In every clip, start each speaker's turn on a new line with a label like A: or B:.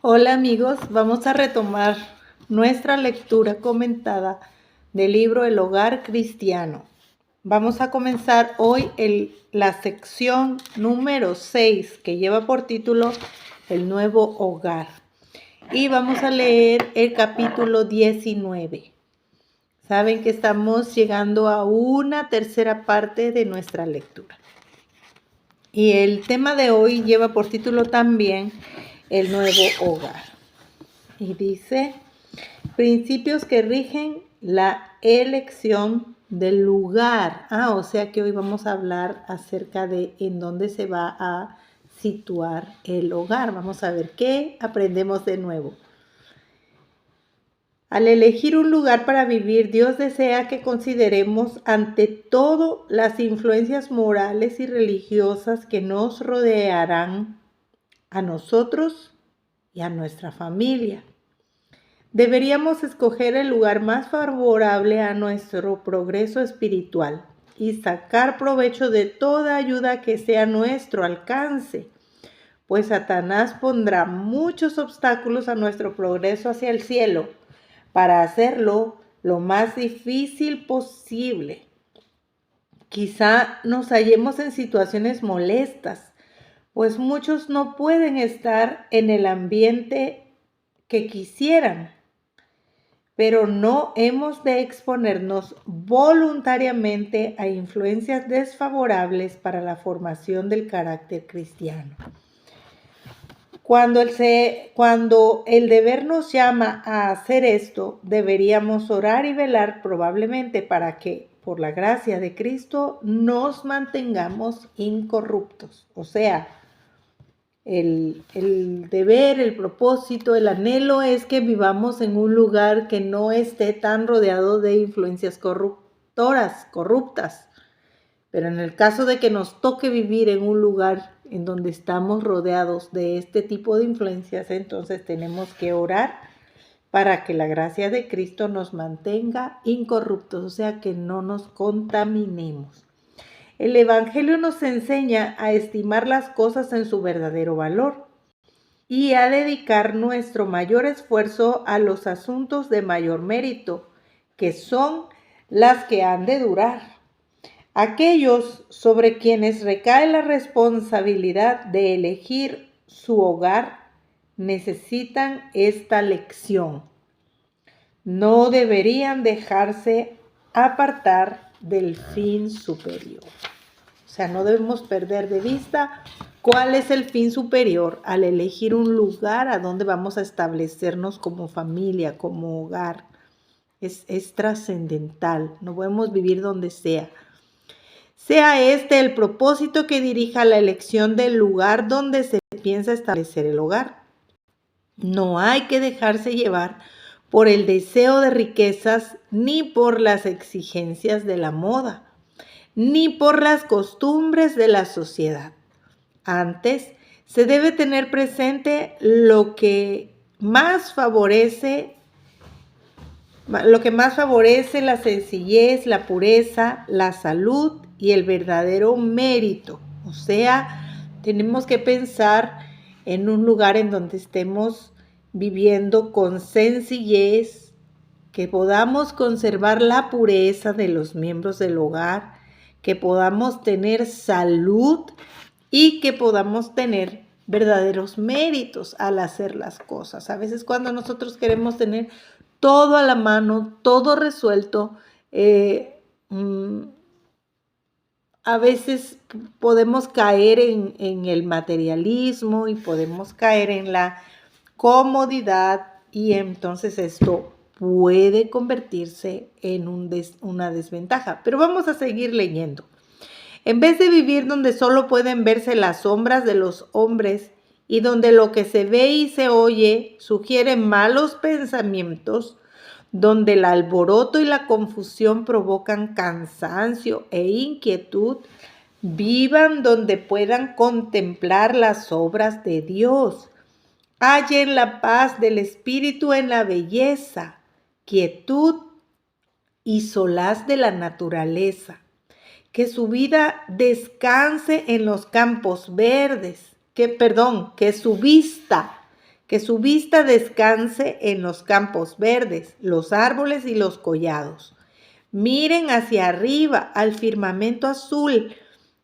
A: Hola amigos, vamos a retomar nuestra lectura comentada del libro El Hogar Cristiano. Vamos a comenzar hoy la sección número 6 que lleva por título El Nuevo Hogar. Y vamos a leer el capítulo 19. Saben que estamos llegando a una tercera parte de nuestra lectura. Y el tema de hoy lleva por título también El Nuevo Hogar. Y dice, principios que rigen la elección del lugar. O sea que hoy vamos a hablar acerca de en dónde se va a situar el hogar. Vamos a ver qué aprendemos de nuevo. Al elegir un lugar para vivir, Dios desea que consideremos ante todo las influencias morales y religiosas que nos rodearán a nosotros y a nuestra familia. Deberíamos escoger el lugar más favorable a nuestro progreso espiritual y sacar provecho de toda ayuda que sea a nuestro alcance, pues Satanás pondrá muchos obstáculos a nuestro progreso hacia el cielo para hacerlo lo más difícil posible. Quizá nos hallemos en situaciones molestas, pues muchos no pueden estar en el ambiente que quisieran, pero no hemos de exponernos voluntariamente a influencias desfavorables para la formación del carácter cristiano. Cuando el deber nos llama a hacer esto, deberíamos orar y velar probablemente para que, por la gracia de Cristo, nos mantengamos incorruptos. O sea, el deber, el propósito, el anhelo es que vivamos en un lugar que no esté tan rodeado de influencias corruptas. Pero en el caso de que nos toque vivir en un lugar en donde estamos rodeados de este tipo de influencias, entonces tenemos que orar para que la gracia de Cristo nos mantenga incorruptos, o sea, que no nos contaminemos. El Evangelio nos enseña a estimar las cosas en su verdadero valor y a dedicar nuestro mayor esfuerzo a los asuntos de mayor mérito, que son las que han de durar. Aquellos sobre quienes recae la responsabilidad de elegir su hogar necesitan esta lección. No deberían dejarse apartar del fin superior. O sea, no debemos perder de vista cuál es el fin superior al elegir un lugar a donde vamos a establecernos como familia, como hogar. Es trascendental, no podemos vivir donde sea. Sea este el propósito que dirija la elección del lugar donde se piensa establecer el hogar. No hay que dejarse llevar por el deseo de riquezas ni por las exigencias de la moda, ni por las costumbres de la sociedad. Antes, se debe tener presente lo que más favorece la sencillez, la pureza, la salud y el verdadero mérito. O sea, tenemos que pensar en un lugar en donde estemos viviendo con sencillez, que podamos conservar la pureza de los miembros del hogar, que podamos tener salud y que podamos tener verdaderos méritos al hacer las cosas. A veces cuando nosotros queremos tener todo a la mano, todo resuelto, a veces podemos caer en el materialismo y podemos caer en la comodidad y entonces esto puede convertirse en una desventaja. Pero vamos a seguir leyendo. En vez de vivir donde solo pueden verse las sombras de los hombres y donde lo que se ve y se oye sugiere malos pensamientos, donde el alboroto y la confusión provocan cansancio e inquietud, vivan donde puedan contemplar las obras de Dios. Hallen la paz del espíritu en la belleza, quietud y solaz de la naturaleza. Que su vida descanse en los campos verdes, que su vista Que su vista descanse en los campos verdes, los árboles y los collados. Miren hacia arriba, al firmamento azul,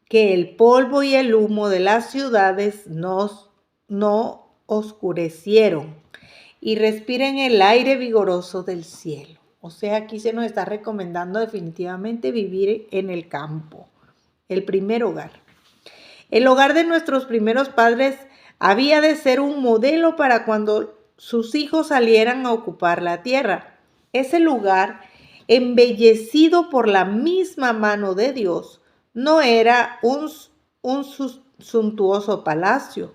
A: que el polvo y el humo de las ciudades no oscurecieron. Y respiren el aire vigoroso del cielo. O sea, aquí se nos está recomendando definitivamente vivir en el campo, el primer hogar. El hogar de nuestros primeros padres había de ser un modelo para cuando sus hijos salieran a ocupar la tierra. Ese lugar, embellecido por la misma mano de Dios, no era un suntuoso palacio.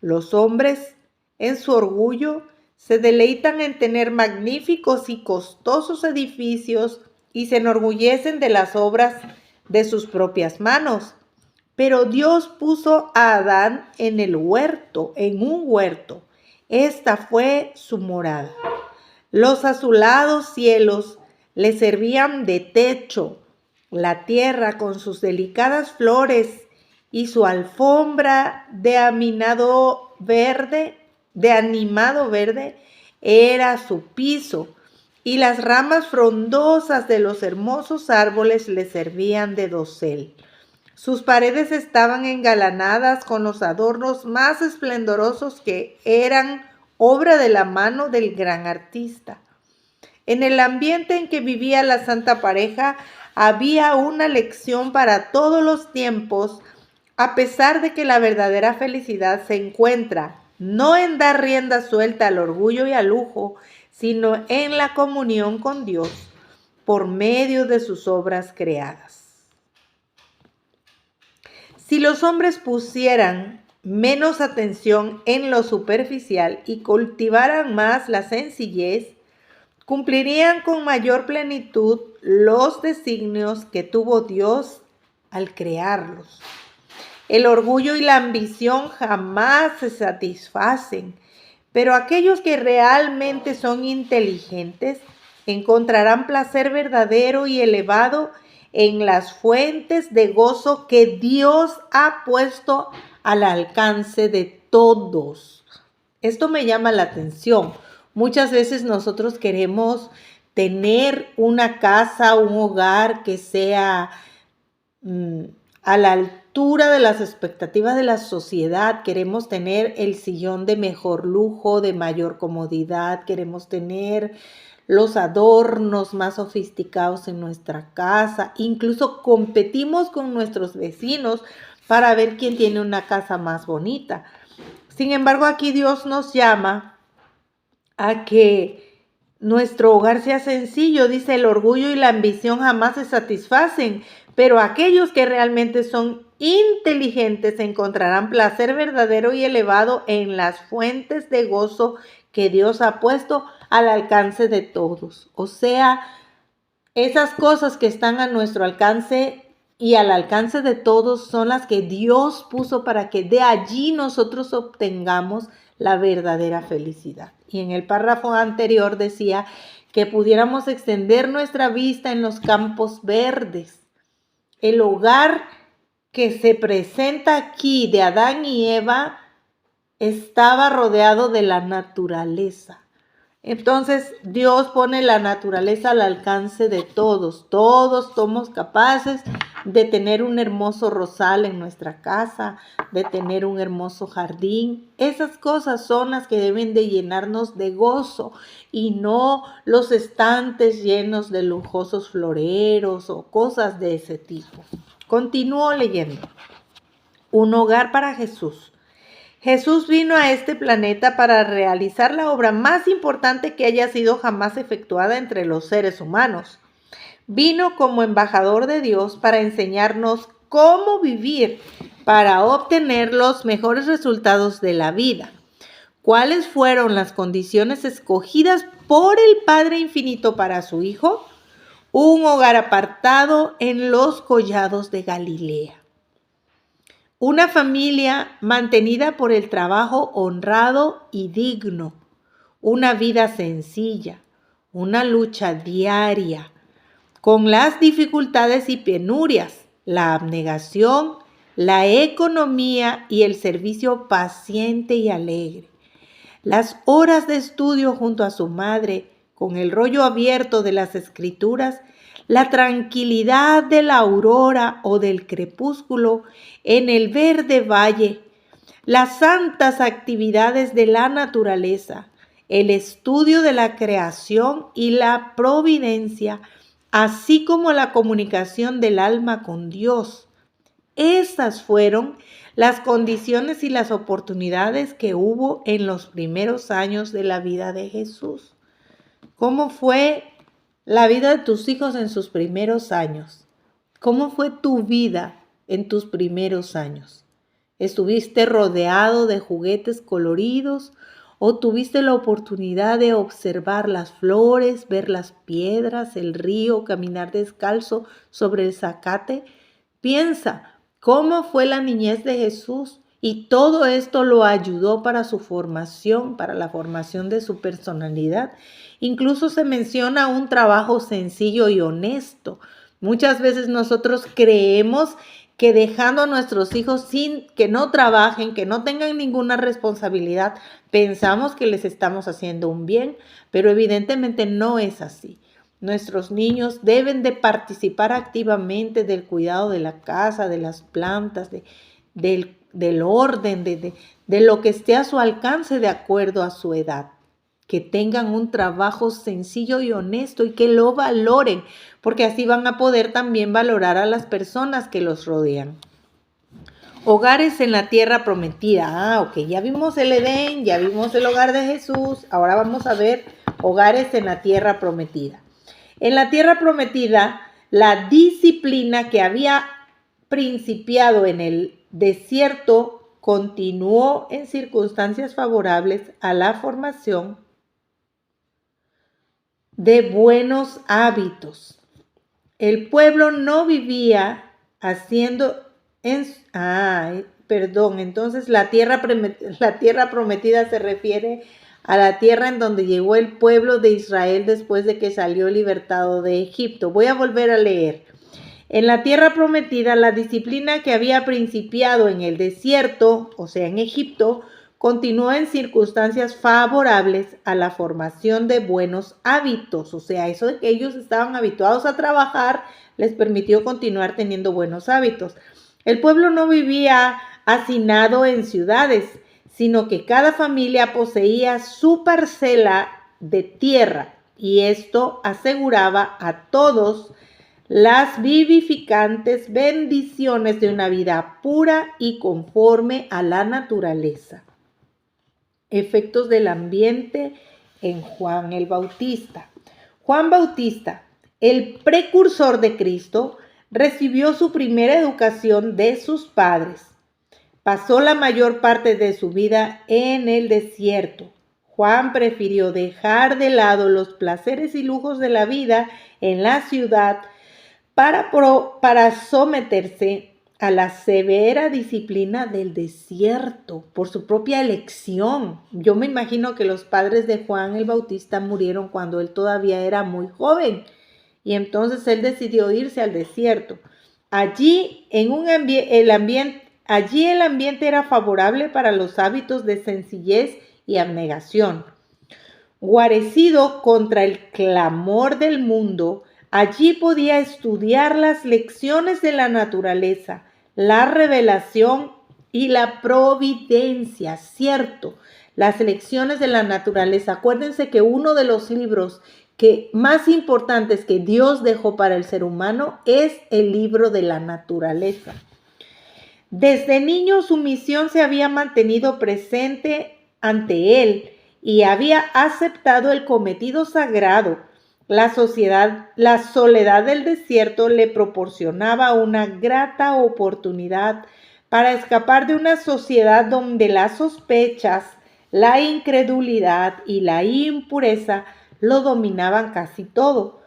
A: Los hombres, en su orgullo, se deleitan en tener magníficos y costosos edificios y se enorgullecen de las obras de sus propias manos. Pero Dios puso a Adán en el huerto, en un huerto. Esta fue su morada. Los azulados cielos le servían de techo, la tierra con sus delicadas flores y su alfombra de animado verde era su piso, y las ramas frondosas de los hermosos árboles le servían de dosel. Sus paredes estaban engalanadas con los adornos más esplendorosos que eran obra de la mano del gran artista. En el ambiente en que vivía la santa pareja había una lección para todos los tiempos, a pesar de que la verdadera felicidad se encuentra no en dar rienda suelta al orgullo y al lujo, sino en la comunión con Dios por medio de sus obras creadas. Si los hombres pusieran menos atención en lo superficial y cultivaran más la sencillez, cumplirían con mayor plenitud los designios que tuvo Dios al crearlos. El orgullo y la ambición jamás se satisfacen, pero aquellos que realmente son inteligentes encontrarán placer verdadero y elevado en las fuentes de gozo que Dios ha puesto al alcance de todos. Esto me llama la atención. Muchas veces nosotros queremos tener una casa, un hogar que sea a la altura de las expectativas de la sociedad. Queremos tener el sillón de mejor lujo, de mayor comodidad. Queremos tener los adornos más sofisticados en nuestra casa. Incluso competimos con nuestros vecinos para ver quién tiene una casa más bonita. Sin embargo, aquí Dios nos llama a que nuestro hogar sea sencillo. Dice, el orgullo y la ambición jamás se satisfacen, pero aquellos que realmente son inteligentes encontrarán placer verdadero y elevado en las fuentes de gozo que Dios ha puesto al alcance de todos. O sea, esas cosas que están a nuestro alcance y al alcance de todos son las que Dios puso para que de allí nosotros obtengamos la verdadera felicidad. Y en el párrafo anterior decía que pudiéramos extender nuestra vista en los campos verdes. El hogar que se presenta aquí de Adán y Eva estaba rodeado de la naturaleza. Entonces Dios pone la naturaleza al alcance de todos. Todos somos capaces de tener un hermoso rosal en nuestra casa, de tener un hermoso jardín. Esas cosas son las que deben de llenarnos de gozo y no los estantes llenos de lujosos floreros o cosas de ese tipo. Continúo leyendo. Un hogar para Jesús. Jesús vino a este planeta para realizar la obra más importante que haya sido jamás efectuada entre los seres humanos. Vino como embajador de Dios para enseñarnos cómo vivir para obtener los mejores resultados de la vida. ¿Cuáles fueron las condiciones escogidas por el Padre Infinito para su Hijo? Un hogar apartado en los collados de Galilea. Una familia mantenida por el trabajo honrado y digno, una vida sencilla, una lucha diaria con las dificultades y penurias, la abnegación, la economía y el servicio paciente y alegre. Las horas de estudio junto a su madre, con el rollo abierto de las escrituras, la tranquilidad de la aurora o del crepúsculo en el verde valle, las santas actividades de la naturaleza, el estudio de la creación y la providencia, así como la comunicación del alma con Dios. Estas fueron las condiciones y las oportunidades que hubo en los primeros años de la vida de Jesús. ¿Cómo fue la vida de tus hijos en sus primeros años? ¿Cómo fue tu vida en tus primeros años? ¿Estuviste rodeado de juguetes coloridos o tuviste la oportunidad de observar las flores, ver las piedras, el río, caminar descalzo sobre el zacate? Piensa, ¿cómo fue la niñez de Jesús? Y todo esto lo ayudó para su formación, para la formación de su personalidad. Incluso se menciona un trabajo sencillo y honesto. Muchas veces nosotros creemos que dejando a nuestros hijos sin que no trabajen, que no tengan ninguna responsabilidad, pensamos que les estamos haciendo un bien, pero evidentemente no es así. Nuestros niños deben de participar activamente del cuidado de la casa, de las plantas, del orden, de lo que esté a su alcance de acuerdo a su edad. Que tengan un trabajo sencillo y honesto y que lo valoren, porque así van a poder también valorar a las personas que los rodean. Hogares en la tierra prometida. Ok, ya vimos el Edén, ya vimos el hogar de Jesús, ahora vamos a ver hogares en la tierra prometida. En la tierra prometida, la disciplina que había principiado en el desierto continuó en circunstancias favorables a la formación de buenos hábitos. El pueblo no vivía haciendo... entonces la tierra prometida se refiere a la tierra en donde llegó el pueblo de Israel después de que salió libertado de Egipto. Voy a volver a leer. En la tierra prometida, la disciplina que había principiado en el desierto, o sea, en Egipto, continuó en circunstancias favorables a la formación de buenos hábitos. O sea, eso de que ellos estaban habituados a trabajar les permitió continuar teniendo buenos hábitos. El pueblo no vivía hacinado en ciudades, sino que cada familia poseía su parcela de tierra y esto aseguraba a todos las vivificantes bendiciones de una vida pura y conforme a la naturaleza. Efectos del ambiente en Juan el Bautista. Juan Bautista, el precursor de Cristo, recibió su primera educación de sus padres. Pasó la mayor parte de su vida en el desierto. Juan prefirió dejar de lado los placeres y lujos de la vida en la ciudad para someterse a la severa disciplina del desierto por su propia elección. Yo me imagino que los padres de Juan el Bautista murieron cuando él todavía era muy joven y entonces él decidió irse al desierto. Allí el ambiente era favorable para los hábitos de sencillez y abnegación. Guarecido contra el clamor del mundo, allí podía estudiar las lecciones de la naturaleza, la revelación y la providencia, ¿cierto? Las lecciones de la naturaleza. Acuérdense que uno de los libros más importantes que Dios dejó para el ser humano es el libro de la naturaleza. Desde niño su misión se había mantenido presente ante él y había aceptado el cometido sagrado. La soledad del desierto le proporcionaba una grata oportunidad para escapar de una sociedad donde las sospechas, la incredulidad y la impureza lo dominaban casi todo.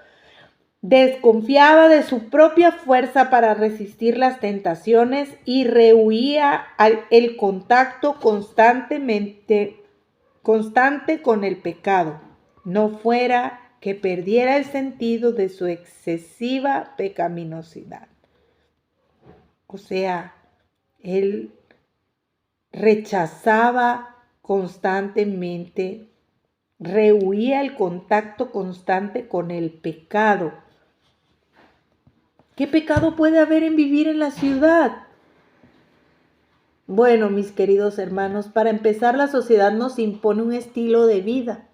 A: Desconfiaba de su propia fuerza para resistir las tentaciones y rehuía el contacto constante con el pecado, no fuera que perdiera el sentido de su excesiva pecaminosidad. O sea, él rechazaba constantemente, rehuía el contacto constante con el pecado. ¿Qué pecado puede haber en vivir en la ciudad? Bueno, mis queridos hermanos, para empezar, la sociedad nos impone un estilo de vida.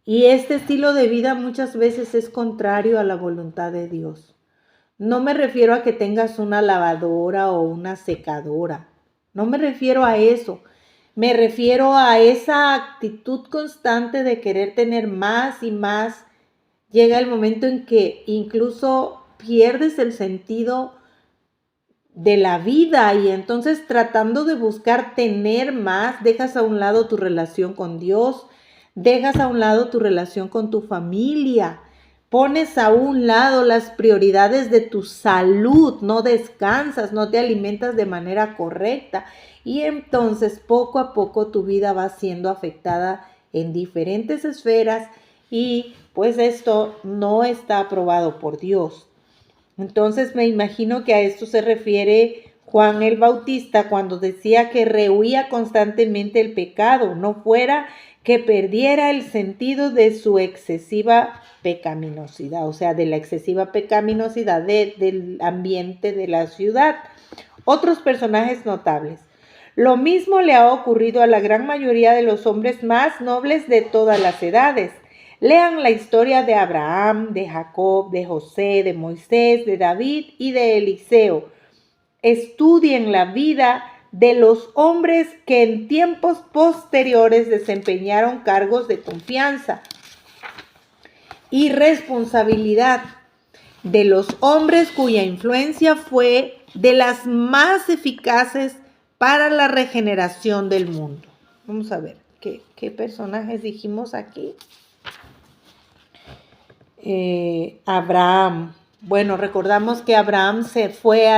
A: Y este estilo de vida muchas veces es contrario a la voluntad de Dios. No me refiero a que tengas una lavadora o una secadora. No me refiero a eso. Me refiero a esa actitud constante de querer tener más y más. Llega el momento en que incluso pierdes el sentido de la vida y entonces tratando de buscar tener más, dejas a un lado tu relación con Dios, dejas a un lado tu relación con tu familia, pones a un lado las prioridades de tu salud, no descansas, no te alimentas de manera correcta y entonces poco a poco tu vida va siendo afectada en diferentes esferas y pues esto no está aprobado por Dios. Entonces me imagino que a esto se refiere Juan el Bautista cuando decía que rehuía constantemente el pecado, no fuera que perdiera el sentido de su excesiva pecaminosidad, o sea, de la excesiva pecaminosidad del ambiente de la ciudad. Otros personajes notables. Lo mismo le ha ocurrido a la gran mayoría de los hombres más nobles de todas las edades. Lean la historia de Abraham, de Jacob, de José, de Moisés, de David y de Eliseo. Estudien la vida de los hombres que en tiempos posteriores desempeñaron cargos de confianza y responsabilidad, de los hombres cuya influencia fue de las más eficaces para la regeneración del mundo. Vamos a ver, ¿qué personajes dijimos aquí? Abraham. Bueno, recordamos que Abraham se fue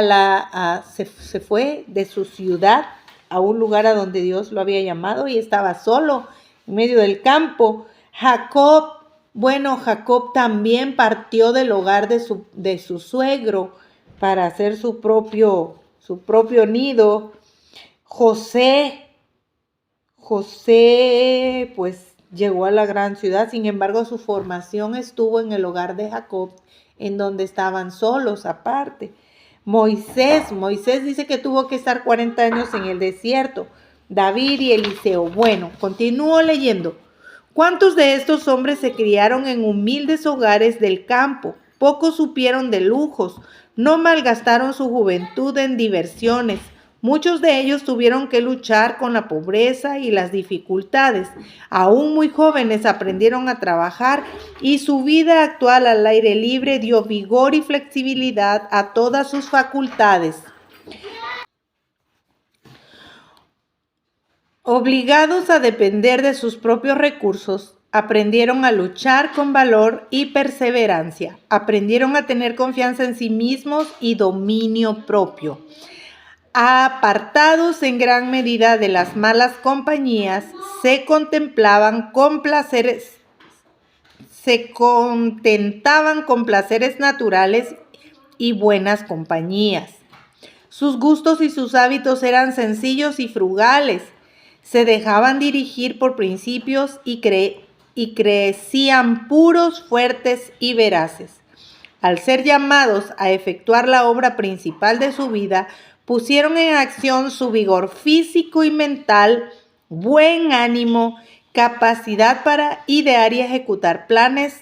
A: se fue de su ciudad a un lugar a donde Dios lo había llamado y estaba solo en medio del campo. Jacob también partió del hogar de su suegro para hacer su propio nido. José, pues llegó a la gran ciudad, sin embargo su formación estuvo en el hogar de Jacob, en donde estaban solos aparte. Moisés dice que tuvo que estar 40 años en el desierto. David y Eliseo. Bueno, continúo leyendo. ¿Cuántos de estos hombres se criaron en humildes hogares del campo? Pocos supieron de lujos, no malgastaron su juventud en diversiones. Muchos de ellos tuvieron que luchar con la pobreza y las dificultades. Aún muy jóvenes aprendieron a trabajar y su vida actual al aire libre dio vigor y flexibilidad a todas sus facultades. Obligados a depender de sus propios recursos, aprendieron a luchar con valor y perseverancia. Aprendieron a tener confianza en sí mismos y dominio propio. Apartados en gran medida de las malas compañías, se contentaban con placeres naturales y buenas compañías. Sus gustos y sus hábitos eran sencillos y frugales. Se dejaban dirigir por principios y crecían puros, fuertes y veraces. Al ser llamados a efectuar la obra principal de su vida, pusieron en acción su vigor físico y mental, buen ánimo, capacidad para idear y ejecutar planes,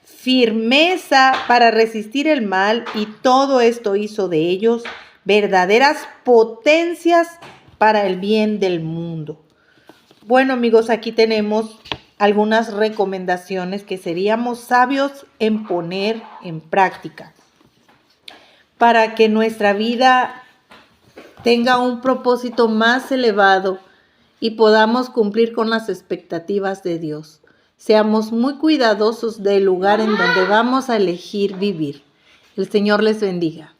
A: firmeza para resistir el mal, y todo esto hizo de ellos verdaderas potencias para el bien del mundo. Bueno, amigos, aquí tenemos algunas recomendaciones que seríamos sabios en poner en práctica para que nuestra vida tenga un propósito más elevado y podamos cumplir con las expectativas de Dios. Seamos muy cuidadosos del lugar en donde vamos a elegir vivir. El Señor les bendiga.